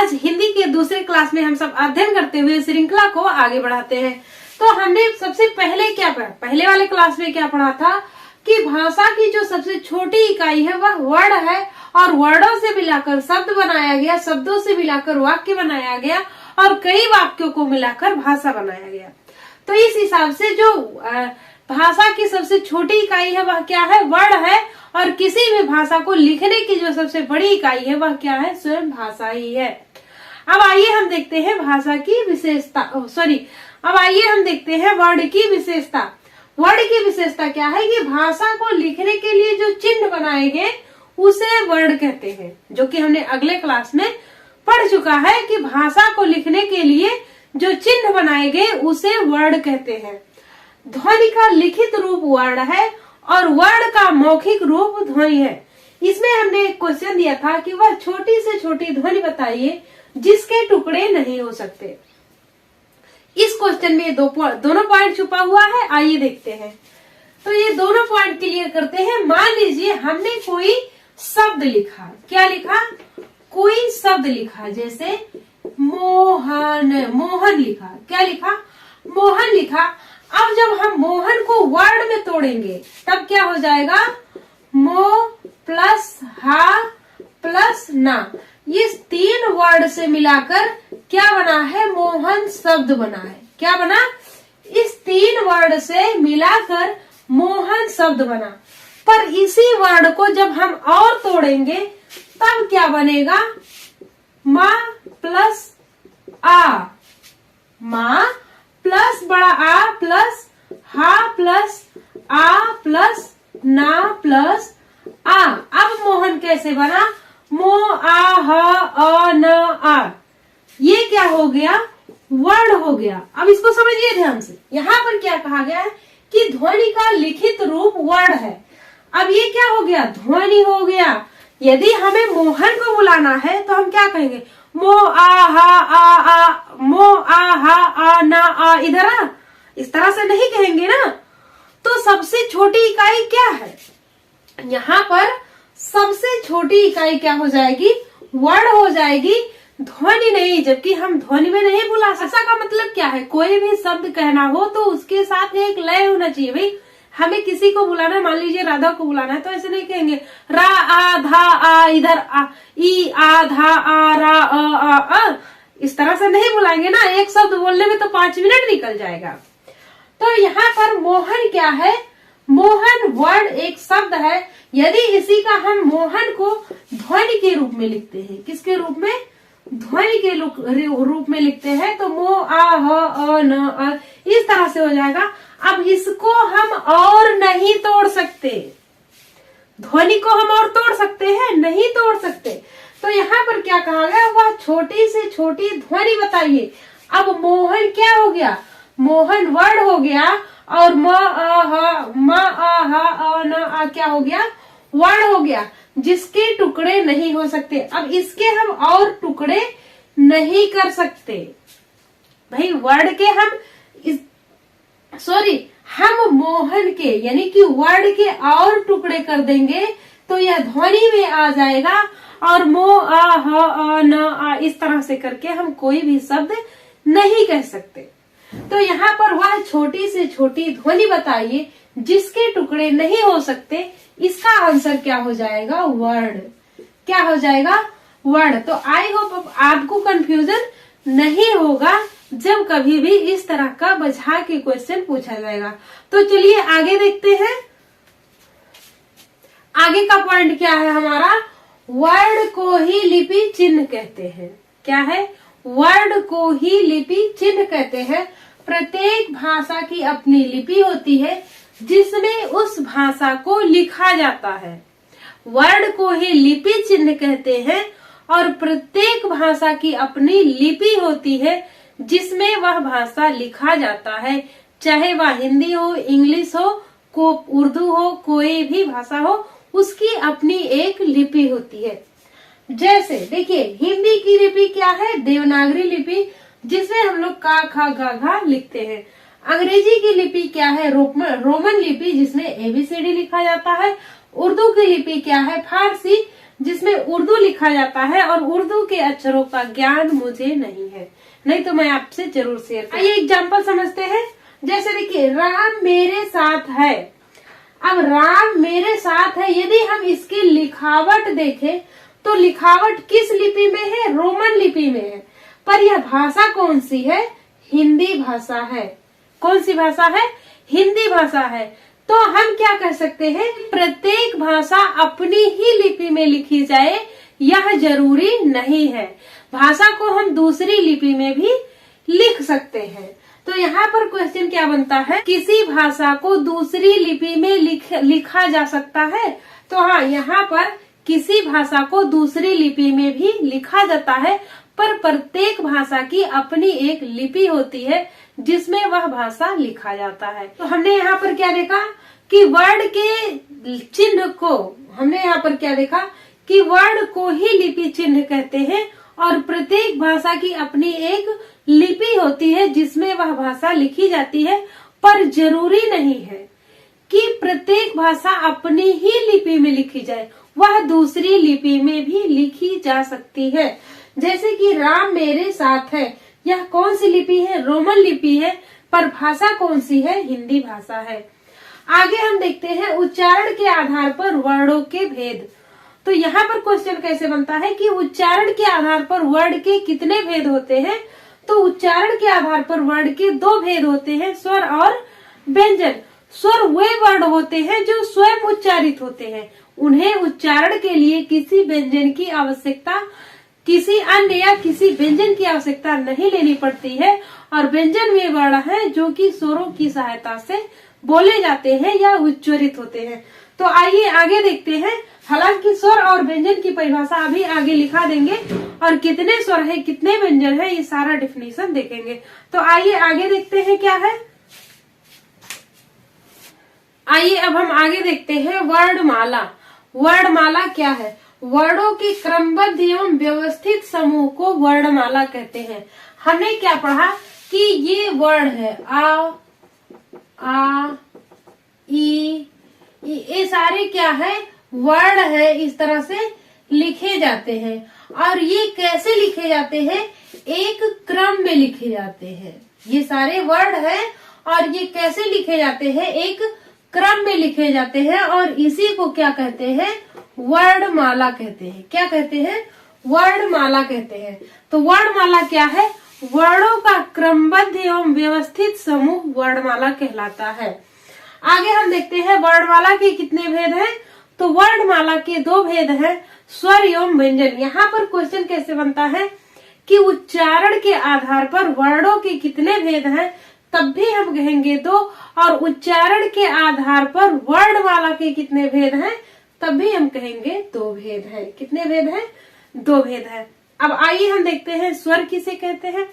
आज हिंदी के दूसरे क्लास में हम सब अध्ययन करते हुए श्रृंखला को आगे बढ़ाते हैं। तो हमने सबसे पहले क्या पढ़ा, पहले वाले क्लास में क्या पढ़ा था कि भाषा की जो सबसे छोटी इकाई है वह वर्ण है और वर्णों से मिलाकर शब्द बनाया गया, शब्दों से मिलाकर वाक्य बनाया गया और कई वाक्यों को मिलाकर भाषा बनाया गया। तो इस हिसाब से जो भाषा की सबसे छोटी इकाई है वह क्या है, वर्ण है, और किसी भी भाषा को लिखने की जो सबसे बड़ी इकाई है वह क्या है, स्वयं भाषा ही है। अब आइए हम देखते हैं भाषा की विशेषता, अब आइए हम देखते हैं वर्ण की विशेषता। वर्ण की विशेषता क्या है कि भाषा को लिखने के लिए जो चिन्ह बनाए गए उसे वर्ण कहते हैं, जो कि हमने अगले क्लास में पढ़ चुका है कि भाषा को लिखने के लिए जो चिन्ह बनाए गए उसे वर्ण कहते हैं। ध्वनि का लिखित रूप वर्ण है और वर्ण का मौखिक रूप ध्वनि है। इसमें हमने एक क्वेश्चन दिया था कि वह छोटी से छोटी ध्वनि बताइए जिसके टुकड़े नहीं हो सकते। इस क्वेश्चन में दोनों पॉइंट छुपा हुआ है, आइए देखते हैं। तो ये दोनों पॉइंट क्लियर करते हैं। मान लीजिए हमने कोई शब्द लिखा, क्या लिखा, कोई शब्द लिखा, जैसे मोहन, मोहन लिखा, क्या लिखा, मोहन लिखा। अब जब हम मोहन को वर्ड में तोड़ेंगे तब क्या हो जाएगा, मो प्लस हा प्लस ना, ये तीन वर्ड से मिलाकर क्या बना है, मोहन शब्द बना है। क्या बना, इस तीन वर्ड से मिलाकर मोहन शब्द बना। पर इसी वर्ड को जब हम और तोड़ेंगे तब क्या बनेगा, माँ प्लस आ, माँ प्लस बड़ा आ प्लस हा प्लस आ प्लस ना प्लस आ। अब मोहन कैसे बना, मो आ ह अ न आ, ये क्या हो गया, वर्ण हो गया। अब इसको समझिए ध्यान से, यहाँ पर क्या कहा गया है कि ध्वनि का लिखित रूप वर्ण है। अब ये क्या हो गया, ध्वनि हो गया। यदि हमें मोहन को बुलाना है तो हम क्या कहेंगे, मो आ हा आ, मो आ हा आ ना आ, इधर आ, इस तरह से नहीं कहेंगे ना। तो सबसे छोटी इकाई क्या है, यहाँ पर सबसे छोटी इकाई क्या हो जाएगी, वर्ण हो जाएगी, ध्वनि नहीं। जबकि हम ध्वनि में नहीं बुला सकते। भाषा का मतलब क्या है, कोई भी शब्द कहना हो तो उसके साथ एक लय होना चाहिए। भाई हमें किसी को बुलाना है, मान लीजिए राधा को बुलाना है, तो ऐसे नहीं कहेंगे रा आ धा आ, इधर आ ई आ धा आ रा आ, इस तरह से नहीं बुलाएंगे ना। एक शब्द बोलने में तो 5 मिनट निकल जाएगा। तो यहाँ पर मोहन क्या है, मोहन वर्ड एक शब्द है। यदि इसी का हम मोहन को ध्वनि के रूप में लिखते हैं, किसके रूप में, ध्वनि के रूप में लिखते हैं, तो मो आ ह अ न आ, इस तरह से हो जाएगा। अब इसको हम और नहीं तोड़ सकते, ध्वनि को हम और तोड़ सकते हैं, नहीं तोड़ सकते। तो यहाँ पर क्या कहा गया, वह छोटी से छोटी ध्वनि बताइए। अब मोहन क्या हो गया, मोहन वर्ड हो गया और म आ हा न आ क्या हो गया, वर्ड हो गया, जिसके टुकड़े नहीं हो सकते। अब इसके हम और टुकड़े नहीं कर सकते। भाई वर्ड के हम हम मोहन के यानी कि वर्ड के और टुकड़े कर देंगे तो यह ध्वनि में आ जाएगा और मो आ ह अ न आ, इस तरह से करके हम कोई भी शब्द नहीं कह सकते। तो यहाँ पर वह छोटी से छोटी ध्वनि बताइए जिसके टुकड़े नहीं हो सकते। इसका आंसर क्या हो जाएगा, वर्ड। क्या हो जाएगा, वर्ड। तो आई होप आपको कंफ्यूजन नहीं होगा जब कभी भी इस तरह का बझा के क्वेश्चन पूछा जाएगा। तो चलिए आगे देखते हैं। आगे का पॉइंट क्या है हमारा, वर्ड को ही लिपि चिन्ह कहते हैं। क्या है, वर्ड को ही लिपि चिन्ह कहते हैं। प्रत्येक भाषा की अपनी लिपि होती है जिसमें उस भाषा को लिखा जाता है। वर्ड को ही लिपि चिन्ह कहते हैं और प्रत्येक भाषा की अपनी लिपि होती है जिसमें वह भाषा लिखा जाता है, चाहे वह हिंदी हो, इंग्लिश हो, उर्दू हो, कोई भी भाषा हो, उसकी अपनी एक लिपि होती है। जैसे देखिए हिंदी की लिपि क्या है, देवनागरी लिपि, जिसमें हम लोग का खा गा घा लिखते हैं। अंग्रेजी की लिपि क्या है, रोमन लिपि, जिसमें ABCD लिखा जाता है। उर्दू की लिपि क्या है, फारसी, जिसमें उर्दू लिखा जाता है और उर्दू के अक्षरों का ज्ञान मुझे नहीं है, नहीं तो मैं आपसे जरूर शेयर करूँ। आइए एग्जाम्पल समझते हैं। जैसे देखिए, राम मेरे साथ है। अब राम मेरे साथ है, यदि हम इसकी लिखावट देखें तो लिखावट किस लिपि में है? रोमन लिपि में है। पर यह भाषा कौन सी है? हिंदी भाषा है। कौन सी भाषा है? हिंदी भाषा है। तो हम क्या कह सकते हैं? प्रत्येक भाषा अपनी ही लिपि में लिखी जाए यह जरूरी नहीं है। भाषा को हम दूसरी लिपि में भी लिख सकते हैं। तो यहाँ पर क्वेश्चन क्या बनता है? किसी भाषा को दूसरी लिपि में लिखा जा सकता है? तो हाँ, यहाँ पर किसी भाषा को दूसरी लिपि में भी लिखा जाता है, पर प्रत्येक भाषा की अपनी एक लिपि होती है जिसमें वह भाषा लिखा जाता है। तो हमने यहाँ पर क्या देखा कि वर्ड के चिन्ह को, हमने यहाँ पर क्या देखा कि वर्ड को ही लिपि चिन्ह कहते हैं और प्रत्येक भाषा की अपनी एक लिपि होती है जिसमें वह भाषा लिखी जाती है। पर जरूरी नहीं है कि प्रत्येक भाषा अपनी ही लिपि में लिखी जाए, वह दूसरी लिपि में भी लिखी जा सकती है। जैसे कि राम मेरे साथ है, यह कौन सी लिपि है? रोमन लिपि है। पर भाषा कौन सी है? हिंदी भाषा है। आगे हम देखते हैं उच्चारण के आधार पर वर्णों के भेद। तो यहाँ पर क्वेश्चन कैसे बनता है कि उच्चारण के आधार पर वर्ड के कितने भेद होते हैं? तो उच्चारण के आधार पर वर्ड के दो भेद होते हैं, स्वर और व्यंजन। स्वर वे वर्ड होते हैं जो स्वयं उच्चारित होते हैं, उन्हें उच्चारण के लिए किसी व्यंजन की आवश्यकता, किसी अन्य या किसी व्यंजन की आवश्यकता नहीं लेनी पड़ती है। और व्यंजन वे वर्ड हैं जो कि स्वरों की सहायता से बोले जाते हैं या उच्चारित होते हैं। तो आइए आगे देखते हैं। हालांकि स्वर और व्यंजन की परिभाषा अभी आगे लिखा देंगे और कितने स्वर है कितने व्यंजन है ये सारा डिफिनेशन देखेंगे। तो आइए आगे देखते हैं क्या है। आइए अब हम आगे देखते हैं वर्णमाला। वर्णमाला क्या है? वर्णों के क्रमबद्ध एवं व्यवस्थित समूह को वर्णमाला कहते हैं। हमने क्या पढ़ा कि ये वर्ड है आ ई, ये सारे क्या है? वर्ड है। इस तरह से लिखे जाते हैं। और ये कैसे लिखे जाते हैं? एक क्रम में लिखे जाते हैं। ये सारे वर्ड है और ये कैसे लिखे जाते हैं? एक क्रम में लिखे जाते हैं और इसी को क्या कहते हैं? वर्णमाला कहते हैं। क्या कहते हैं? वर्णमाला कहते हैं। तो वर्णमाला क्या है? वर्णों का क्रमबद्ध एवं व्यवस्थित समूह वर्णमाला कहलाता है। आगे हम देखते हैं वर्णमाला के कितने भेद हैं। तो वर्णमाला के दो भेद हैं, स्वर एवं व्यंजन। यहाँ पर क्वेश्चन कैसे बनता है कि उच्चारण के आधार पर वर्णों के कितने भेद हैं, तब भी हम कहेंगे दो। और उच्चारण के आधार पर वर्णमाला के कितने भेद हैं, तब भी हम कहेंगे दो भेद हैं। कितने भेद हैं? दो भेद हैं। अब आइए हम देखते हैं स्वर किसे कहते हैं।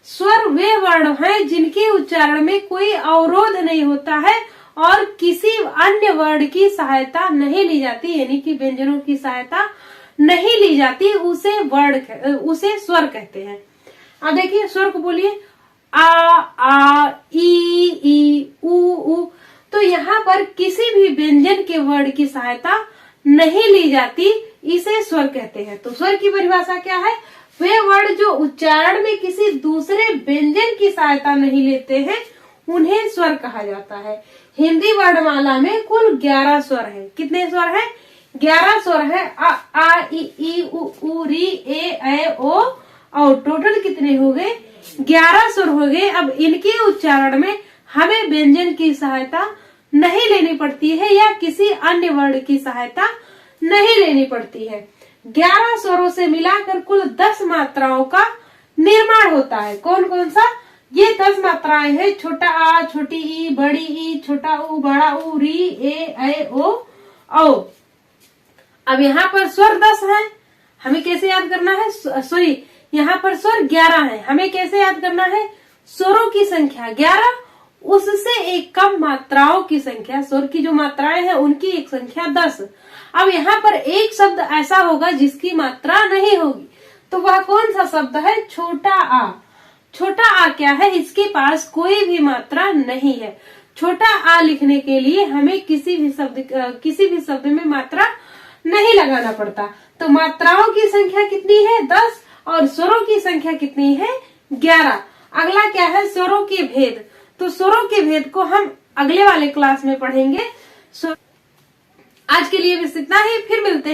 स्वर वे वर्ण हैं जिनके उच्चारण में कोई अवरोध नहीं होता है और किसी अन्य वर्ण की सहायता नहीं ली जाती, यानी कि व्यंजनों की सहायता नहीं ली जाती, उसे स्वर कहते हैं। अब देखिए स्वर को बोलिए, आ ई उ। तो यहाँ पर किसी भी व्यंजन के वर्ण की सहायता नहीं ली जाती, इसे स्वर कहते हैं। तो स्वर की परिभाषा क्या है? वे वर्ण जो उच्चारण में किसी दूसरे व्यंजन की सहायता नहीं लेते हैं, उन्हें स्वर कहा जाता है। हिंदी वर्णमाला में कुल 11 स्वर है। कितने स्वर है? 11 स्वर है। आ ई उ री ए ओ और टोटल कितने हो गए? 11 स्वर हो गए। अब इनके उच्चारण में हमें व्यंजन की सहायता नहीं लेनी पड़ती है या किसी अन्य वर्ण की सहायता नहीं लेनी पड़ती है। 11 स्वरों से मिलाकर कुल 10 मात्राओं का निर्माण होता है। कौन कौन सा? ये 10 मात्राएं हैं। छोटा आ, छोटी ई, बड़ी ई, छोटा ऊ, बड़ा ऊ, री ए ओ औ। अब यहाँ पर स्वर 10 है, हमें कैसे याद करना है? सॉरी, यहाँ पर स्वर 11 है, हमें कैसे याद करना है? स्वरों की संख्या 11, उससे एक कम मात्राओं की संख्या, स्वर की जो मात्राएं हैं उनकी एक संख्या 10। अब यहाँ पर एक शब्द ऐसा होगा जिसकी मात्रा नहीं होगी, तो वह कौन सा शब्द है? छोटा आ। छोटा आ क्या है? इसके पास कोई भी मात्रा नहीं है। छोटा आ लिखने के लिए हमें किसी भी शब्द में मात्रा नहीं लगाना पड़ता। तो मात्राओं की संख्या कितनी है 10 और स्वरों की संख्या कितनी है 11। अगला क्या है स्वरों के भेद। तो स्वरों के भेद को हम अगले वाले क्लास में पढ़ेंगे। आज के लिए बस इतना ही, फिर मिलते हैं।